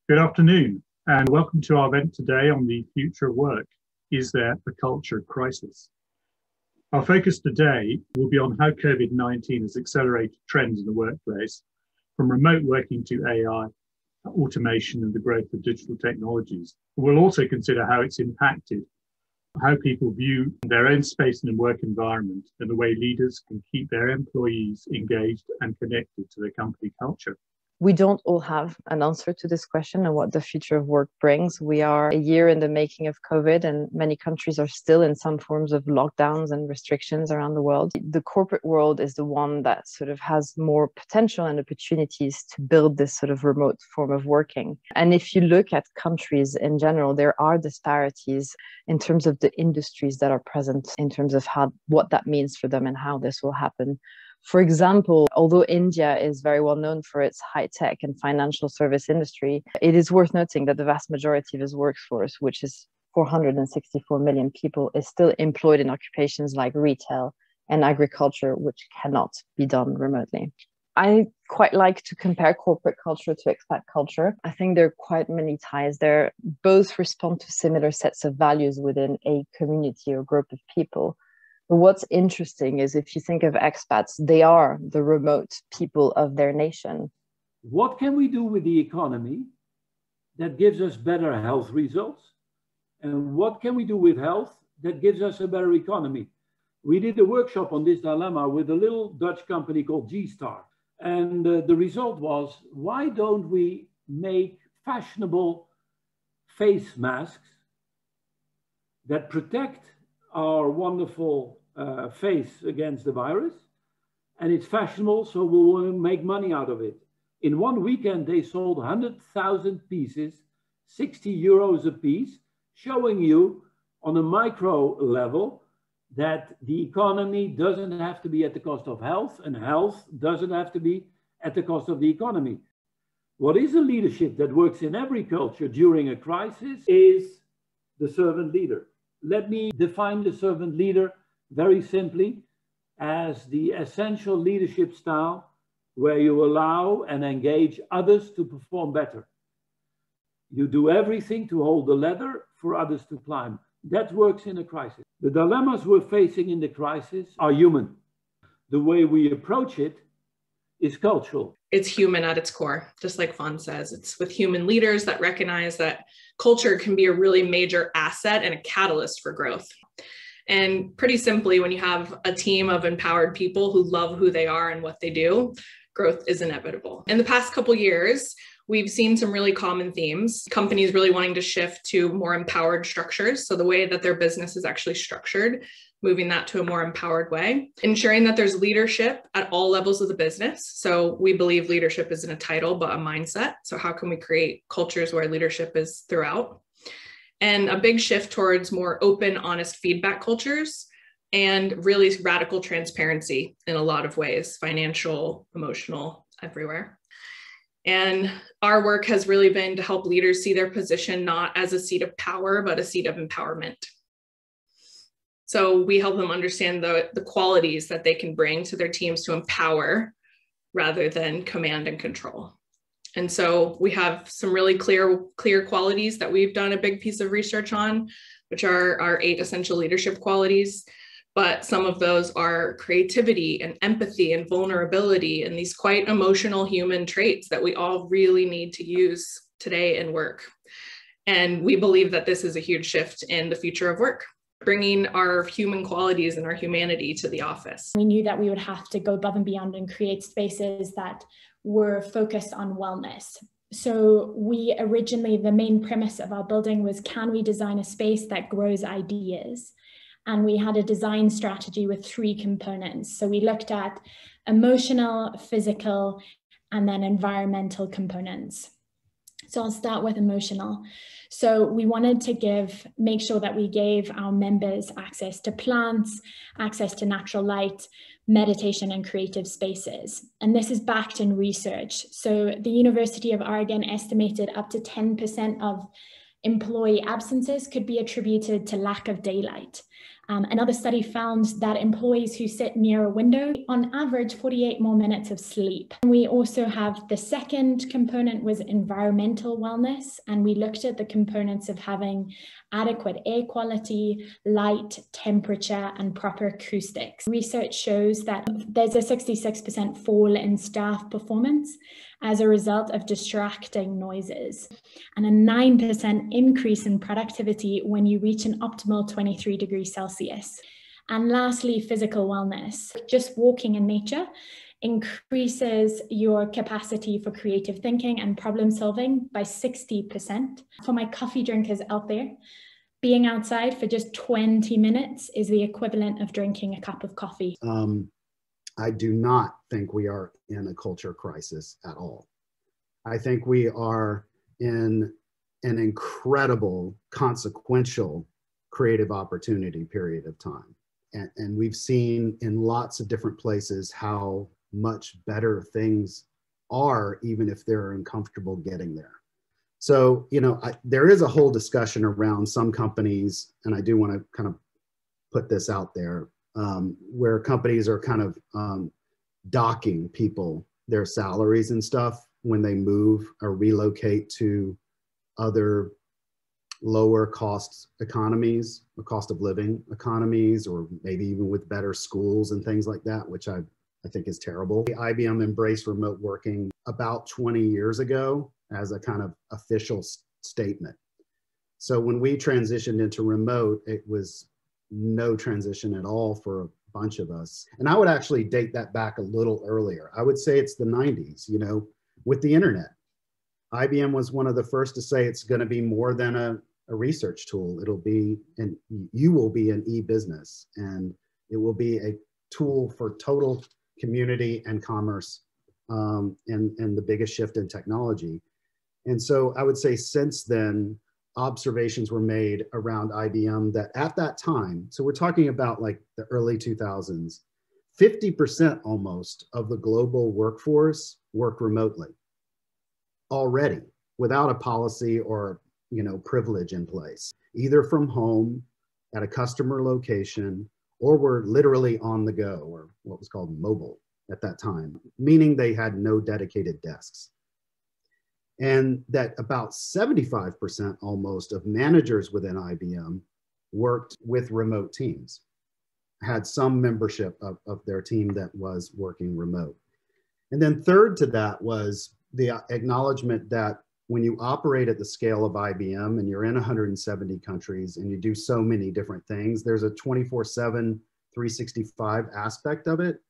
Good afternoon, and welcome to our event today on the future of work. Is there a culture crisis? Our focus today will be on how COVID-19 has accelerated trends in the workplace, from remote working to AI, automation, and the growth of digital technologies. We'll also consider how it's impacted how people view their own space and work environment, and the way leaders can keep their employees engaged and connected to their company culture. We don't all have an answer to this question and what the future of work brings. We are a year in the making of COVID, and many countries are still in some forms of lockdowns and restrictions around the world. The corporate world is the one that sort of has more potential and opportunities to build this sort of remote form of working. And if you look at countries in general, there are disparities in terms of the industries that are present, in terms of what that means for them and how this will happen. For example, although India is very well known for its high-tech and financial service industry, it is worth noting that the vast majority of its workforce, which is 464 million people, is still employed in occupations like retail and agriculture, which cannot be done remotely. I quite like to compare corporate culture to expat culture. I think there are quite many ties there. Both respond to similar sets of values within a community or group of people. But what's interesting is if you think of expats, they are the remote people of their nation. What can we do with the economy that gives us better health results? And what can we do with health that gives us a better economy? We did a workshop on this dilemma with a little Dutch company called G-Star. And the result was, why don't we make fashionable face masks that protect our wonderful face against the virus, and it's fashionable, so we will make money out of it. In one weekend, they sold 100,000 pieces, 60 euros a piece, showing you on a micro level that the economy doesn't have to be at the cost of health, and health doesn't have to be at the cost of the economy. What is a leadership that works in every culture during a crisis is the servant leader. Let me define the servant leader very simply as the essential leadership style where you allow and engage others to perform better. You do everything to hold the ladder for others to climb. That works in a crisis. The dilemmas we're facing in the crisis are human. The way we approach it is cultural. It's human at its core, just like Fawn says. It's with human leaders that recognize that culture can be a really major asset and a catalyst for growth. And pretty simply, when you have a team of empowered people who love who they are and what they do, growth is inevitable. In the past couple of years, we've seen some really common themes. Companies really wanting to shift to more empowered structures. So the way that their business is actually structured, moving that to a more empowered way, ensuring that there's leadership at all levels of the business. So we believe leadership isn't a title, but a mindset. So how can we create cultures where leadership is throughout? And a big shift towards more open, honest feedback cultures, and really radical transparency in a lot of ways, financial, emotional, everywhere. And our work has really been to help leaders see their position not as a seat of power, but a seat of empowerment. So we help them understand the qualities that they can bring to their teams to empower rather than command and control. And so we have some really clear qualities that we've done a big piece of research on, which are our 8 essential leadership qualities. But some of those are creativity and empathy and vulnerability and these quite emotional human traits that we all really need to use today in work. And we believe that this is a huge shift in the future of work, bringing our human qualities and our humanity to the office. We knew that we would have to go above and beyond and create spaces that were focused on wellness. So the main premise of our building was, can we design a space that grows ideas? And we had a design strategy with 3 components. So we looked at emotional, physical, and then environmental components. So I'll start with emotional. So we wanted to make sure that we gave our members access to plants, access to natural light, meditation, and creative spaces. And this is backed in research. So the University of Oregon estimated up to 10% of employee absences could be attributed to lack of daylight. Another study found that employees who sit near a window, on average, 48 more minutes of sleep. We also have the second component was environmental wellness, and we looked at the components of having adequate air quality, light, temperature, and proper acoustics. Research shows that there's a 66% fall in staff performance as a result of distracting noises, and a 9% increase in productivity when you reach an optimal 23 degrees Celsius. And lastly, physical wellness. Just walking in nature increases your capacity for creative thinking and problem solving by 60%. For my coffee drinkers out there, being outside for just 20 minutes is the equivalent of drinking a cup of coffee. I do not think we are in a culture crisis at all. I think we are in an incredible, consequential, creative opportunity period of time. And we've seen in lots of different places how much better things are, even if they're uncomfortable getting there. So, you know, there is a whole discussion around some companies, and I do want to kind of put this out there, where companies are kind of docking people their salaries and stuff when they move or relocate to other lower cost economies or cost of living economies, or maybe even with better schools and things like that, which I think is terrible. IBM embraced remote working about 20 years ago as a kind of official statement. So when we transitioned into remote, it was no transition at all for a bunch of us. And I would actually date that back a little earlier. I would say it's the 90s, you know, with the internet. IBM was one of the first to say it's going to be more than a research tool. It'll be, and you will be an e-business, and it will be a tool for total community and commerce, and the biggest shift in technology. And so I would say since then, observations were made around IBM that at that time, so we're talking about like the early 2000s, 50% almost of the global workforce worked remotely already, without a policy or, you know, privilege in place, either from home at a customer location, or were literally on the go, or what was called mobile at that time, meaning they had no dedicated desks. And that about 75% almost of managers within IBM worked with remote teams, had some membership of their team that was working remote. And then third to that was the acknowledgement that when you operate at the scale of IBM and you're in 170 countries and you do so many different things, there's a 24/7, 365 aspect of it.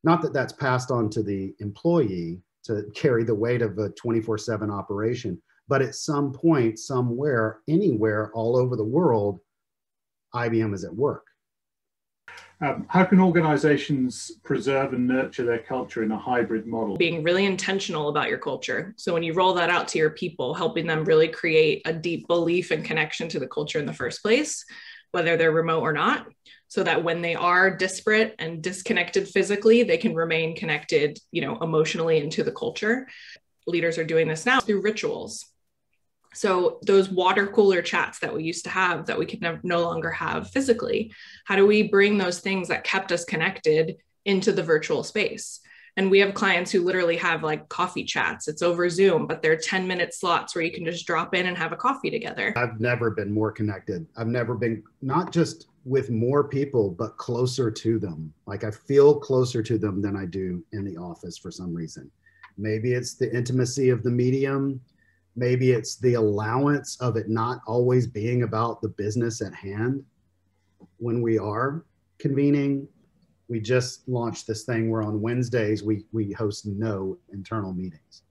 Not that that's passed on to the employee to carry the weight of a 24/7 operation, but at some point, somewhere, anywhere, all over the world, IBM is at work. How can organizations preserve and nurture their culture in a hybrid model? Being really intentional about your culture. So when you roll that out to your people, helping them really create a deep belief and connection to the culture in the first place, whether they're remote or not, so that when they are disparate and disconnected physically, they can remain connected, you know, emotionally into the culture. Leaders are doing this now through rituals. So those water cooler chats that we used to have that we could no longer have physically, how do we bring those things that kept us connected into the virtual space? And we have clients who literally have like coffee chats. It's over Zoom, but they're 10-minute slots where you can just drop in and have a coffee together. I've never been more connected. I've never been, not just with more people, but closer to them. Like I feel closer to them than I do in the office for some reason. Maybe it's the intimacy of the medium. Maybe it's the allowance of it not always being about the business at hand when we are convening. We just launched this thing where on Wednesdays we host no internal meetings.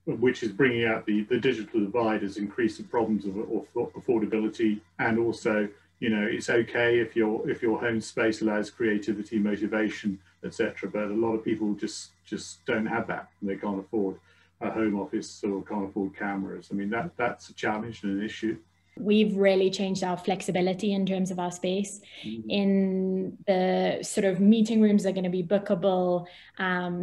Which is bringing out the digital divide has increased the problems of affordability, and also, you know, it's okay if your home space allows creativity, motivation, etc. But a lot of people just don't have that, and they can't afford a home office or can't afford cameras. I mean, that's a challenge and an issue. We've really changed our flexibility in terms of our space. In the sort of meeting rooms are going to be bookable,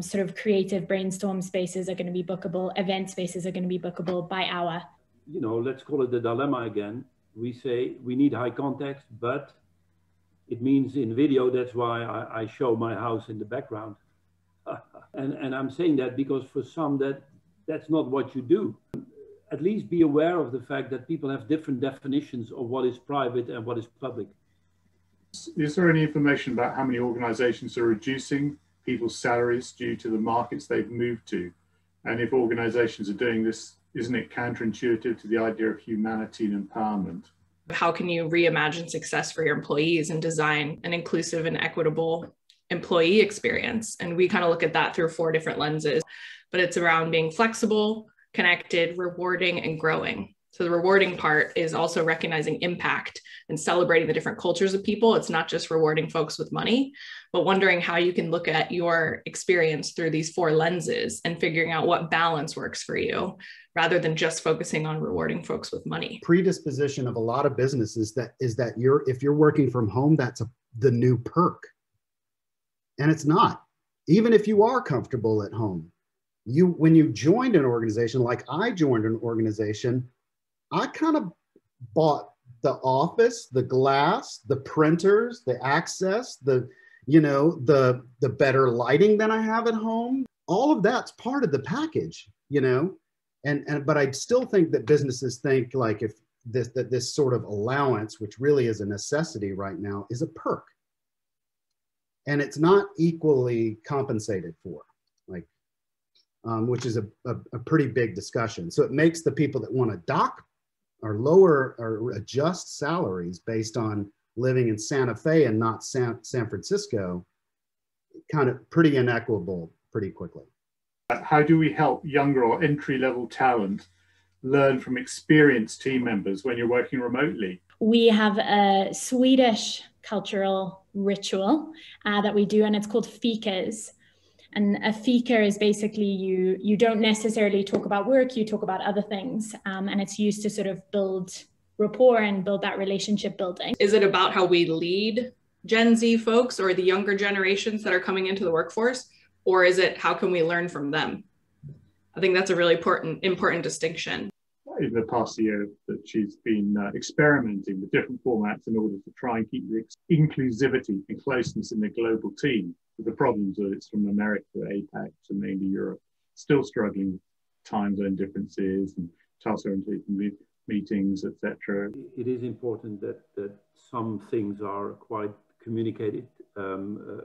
sort of creative brainstorm spaces are going to be bookable, event spaces are going to be bookable by hour. You know, let's call it the dilemma again. We say we need high context, but It means in video, that's why I show my house in the background. and I'm saying that because for some that's not what you do. At least be aware of the fact that people have different definitions of what is private and what is public. Is there any information about how many organizations are reducing people's salaries due to the markets they've moved to? And if organizations are doing this, isn't it counterintuitive to the idea of humanity and empowerment? How can you reimagine success for your employees and design an inclusive and equitable employee experience? And we kind of look at that through 4 different lenses, but it's around being flexible, connected, rewarding, and growing. So the rewarding part is also recognizing impact and celebrating the different cultures of people. It's not just rewarding folks with money, but wondering how you can look at your experience through these 4 lenses and figuring out what balance works for you, rather than just focusing on rewarding folks with money. Predisposition of a lot of businesses is that if you're working from home, that's the new perk. And it's not. Even if you are comfortable at home, when you joined an organization, like I joined an organization, I kind of bought the office, the glass, the printers, the access, the better lighting than I have at home. All of that's part of the package, but I still think that businesses think like if this sort of allowance, which really is a necessity right now, is a perk. And it's not equally compensated for, which is a pretty big discussion. So it makes the people that want to dock or lower or adjust salaries based on living in Santa Fe and not San Francisco kind of pretty inequitable pretty quickly. How do we help younger or entry-level talent learn from experienced team members when you're working remotely? We have a Swedish cultural ritual that we do, and it's called fikas. And a fika is basically you don't necessarily talk about work, you talk about other things. And it's used to sort of build rapport and build that relationship building. Is it about how we lead Gen Z folks or the younger generations that are coming into the workforce? Or is it how can we learn from them? I think that's a really important distinction. In the past year that she's been experimenting with different formats in order to try and keep the inclusivity and closeness in the global team, with the problems that it's from America to APAC to mainly Europe, still struggling with time zone differences and task-oriented meetings, etc. It is important that some things are quite communicated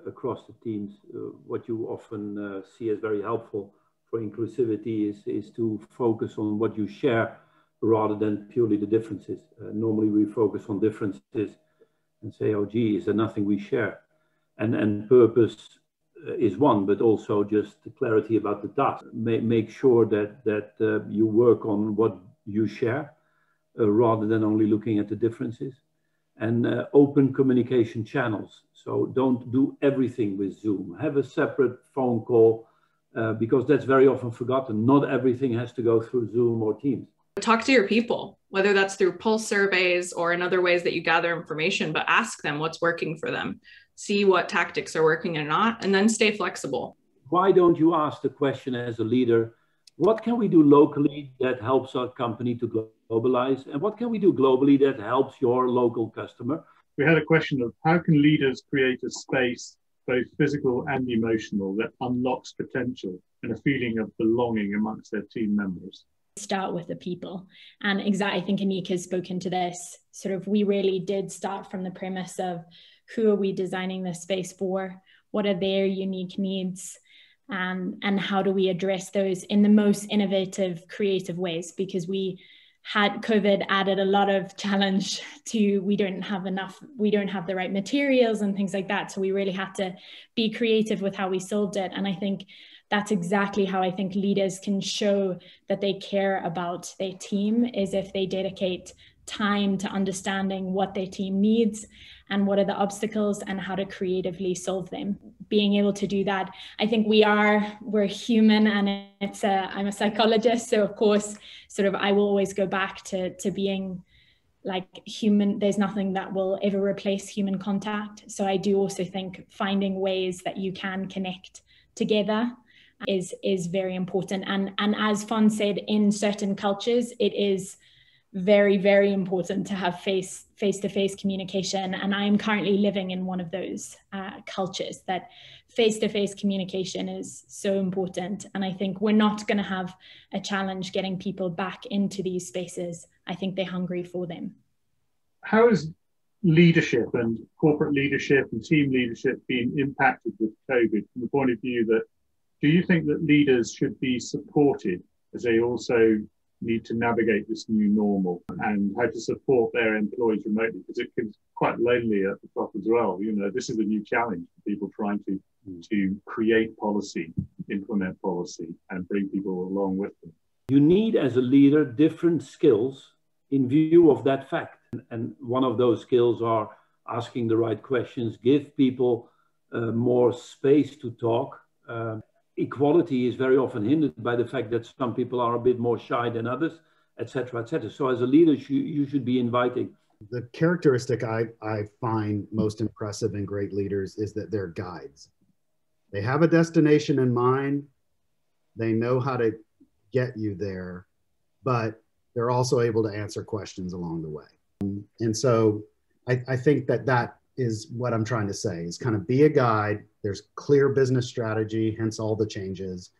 across the teams. What you often see as very helpful for inclusivity is to focus on what you share rather than purely the differences. Normally we focus on differences and say, oh gee, is there nothing we share? And purpose is one, but also just clarity about the task. Make sure that you work on what you share rather than only looking at the differences. And open communication channels. So don't do everything with Zoom. Have a separate phone call because that's very often forgotten. Not everything has to go through Zoom or Teams. Talk to your people, whether that's through pulse surveys or in other ways that you gather information, but ask them what's working for them. See what tactics are working or not, and then stay flexible. Why don't you ask the question as a leader, what can we do locally that helps our company to globalize? And what can we do globally that helps your local customer? We had a question of how can leaders create a space, both physical and emotional, that unlocks potential and a feeling of belonging amongst their team members? Start with the people. And exactly, I think Anika has spoken to this. Sort of, we really did start from the premise of who are we designing this space for? What are their unique needs? And how do we address those in the most innovative, creative ways? Because COVID added a lot of challenge to, we don't have the right materials and things like that. So we really had to be creative with how we solved it. And I think that's exactly how I think leaders can show that they care about their team, is if they dedicate time to understanding what their team needs and what are the obstacles and how to creatively solve them. Being able to do that, I think we're human, and I'm a psychologist, so of course, sort of I will always go back to being like human. There's nothing that will ever replace human contact. So I do also think finding ways that you can connect together is very important. And as Fon said, in certain cultures, it is very, very important to have face-to-face communication. And I am currently living in one of those cultures that face-to-face communication is so important. And I think we're not going to have a challenge getting people back into these spaces. I think they're hungry for them. How has leadership and corporate leadership and team leadership been impacted with COVID from the point of view that, do you think that leaders should be supported as they also need to navigate this new normal and how to support their employees remotely? Because it can be quite lonely at the top as well. You know, this is a new challenge for people trying to create policy, implement policy, and bring people along with them. You need, as a leader, different skills in view of that fact. And one of those skills are asking the right questions, give people more space to talk. Equality is very often hindered by the fact that some people are a bit more shy than others, etc., etc. So as a leader, you should be inviting. The characteristic I find most impressive in great leaders is that they're guides. They have a destination in mind. They know how to get you there, but they're also able to answer questions along the way. And so I think that is what I'm trying to say, is kind of be a guide. There's clear business strategy, hence all the changes,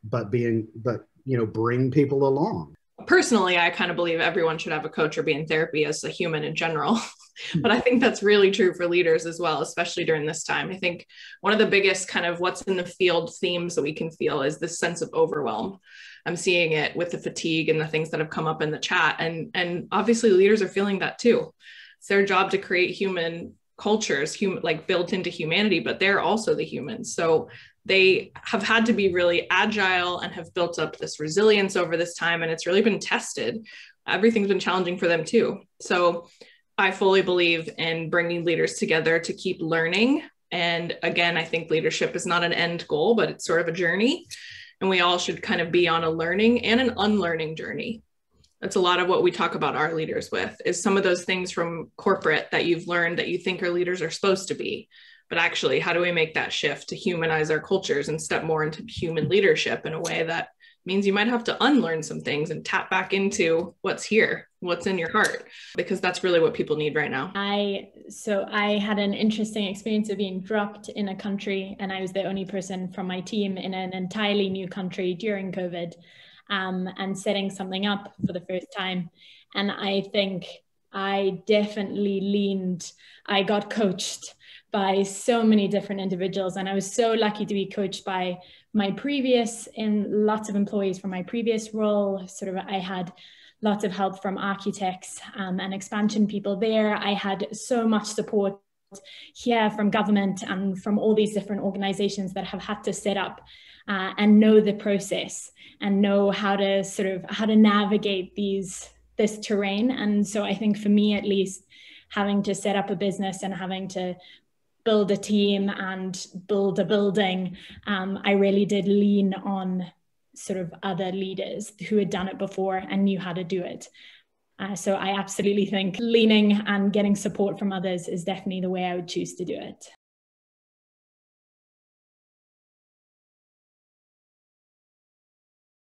but bring people along. Personally, I kind of believe everyone should have a coach or be in therapy as a human in general. But I think that's really true for leaders as well, especially during this time. I think one of the biggest kind of what's in the field themes that we can feel is this sense of overwhelm. I'm seeing it with the fatigue and the things that have come up in the chat. And obviously leaders are feeling that too. It's their job to create human cultures, like built into humanity, but they're also the humans. So they have had to be really agile and have built up this resilience over this time. And it's really been tested. Everything's been challenging for them too. So I fully believe in bringing leaders together to keep learning. And again, I think leadership is not an end goal, but it's sort of a journey. And we all should kind of be on a learning and an unlearning journey. That's a lot of what we talk about our leaders with, is some of those things from corporate that you've learned that you think our leaders are supposed to be. But actually, how do we make that shift to humanize our cultures and step more into human leadership in a way that means you might have to unlearn some things and tap back into what's here, what's in your heart, because that's really what people need right now. I had an interesting experience of being dropped in a country, and I was the only person from my team in an entirely new country during COVID, and setting something up for the first time. And I think I definitely I got coached by so many different individuals. And I was so lucky to be coached by lots of employees from my previous role. I had lots of help from architects and expansion people there. I had so much support here from government and from all these different organizations that have had to set up and know the process and know how to navigate this terrain. And so I think for me, at least, having to set up a business and having to build a team and build a building, I really did lean on other leaders who had done it before and knew how to do it. So I absolutely think leaning and getting support from others is definitely the way I would choose to do it.